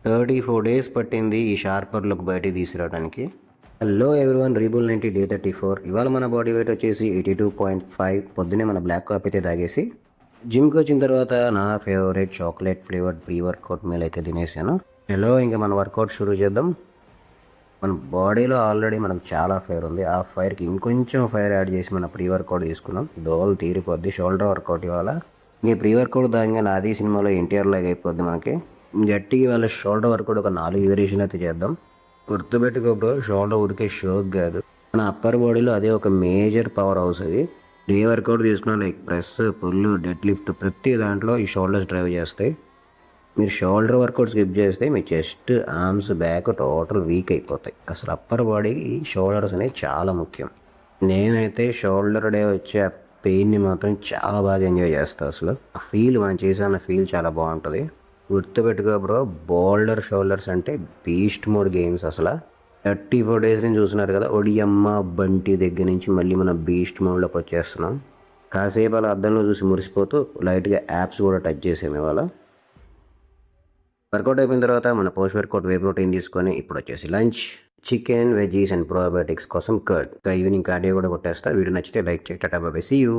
34 days పట్టింది ఈ sharper look బయటికి తీసుకురావడానికి. Hello everyone, rebel 90 day 34. ఇవాళ మన బాడీ వెయిట్ వచ్చేసి 82.5. పొద్దునే మన బ్లాక్ కాఫీ అయితే తాగేసి జిమ్కి వచ్చిన తర్వాత నా favourite chocolate flavoured pre workout meal అయితే తినేసాను. హలో, ఇంకా మన వర్కౌట్ షురూ చేద్దాం. మన బాడీలో ఆల్రెడీ మనకు చాలా ఫైర్ ఉంది. ఆ ఫైర్కి ఇంకొంచెం ఫైర్ యాడ్ చేసి మన ప్రీ వర్కౌట్ తీసుకున్నాం. దోలు తీరిపోద్ది. షోల్డర్ వర్కౌట్ ఇవాళ. ఇంక ప్రీ వర్కౌట్ దాకా నాది సినిమాలో ఎన్టీఆర్ లాగా అయిపోద్ది మనకి. గట్టిగా వాళ్ళ షోల్డర్ వర్కౌట్ ఒక 4 వేరియేషన్ అయితే చేద్దాం. గుర్తుపెట్టుకో బ్రో, షోల్డర్ ఊరికే షోక్ కాదు, మన అప్పర్ బాడీలో అదే ఒక మేజర్ పవర్ హౌస్. అది ప్రీ వర్కౌట్ తీసుకున్న like press, pull, deadlift ప్రతి దాంట్లో ఈ షోల్డర్స్ డ్రైవ్ చేస్తాయి. మీరు షోల్డర్ వర్కౌట్ స్కిప్ చేస్తే మీ chest, arms, back total weak అయిపోతాయి. అసలు అప్పర్ బాడీకి షోల్డర్స్ అనేవి చాలా ముఖ్యం. నేనైతే షోల్డర్ డే వచ్చే ఆ పెయిన్ని మాత్రం చాలా బాగా ఎంజాయ్ చేస్తాను. అసలు ఆ ఫీల్, మనం చేసిన ఫీల్ చాలా బాగుంటుంది. గుర్తుపెట్టుకో బ్రో, బోల్డర్ షోల్డర్స్ అంటే బీస్ట్ మోడ్ గేమ్స్. అసలు 34 డేస్ నుంచి చూస్తున్నారు కదా, ఒడియమ్మ బంటి దగ్గర నుంచి మళ్ళీ మనం బీస్ట్ మోడ్లోకి వచ్చేస్తున్నాం. కాసేపు అలా అద్దంలో చూసి మురిసిపోతూ లైట్గా యాప్స్ కూడా టచ్ చేసాము ఇవాళ. వర్కౌట్ అయిపోయిన తర్వాత మన పోస్ట్ వర్కౌట్ వే ప్రోటీన్ తీసుకొని ఇప్పుడు వచ్చేసి lunch. Chicken, veggies and probiotics కోసం కర్డ్. ఈవినింగ్ కార్డియో కూడా కొట్టేస్తా. వీడియో నచ్చితే లైక్ చేయి. Tata bye bye, see you.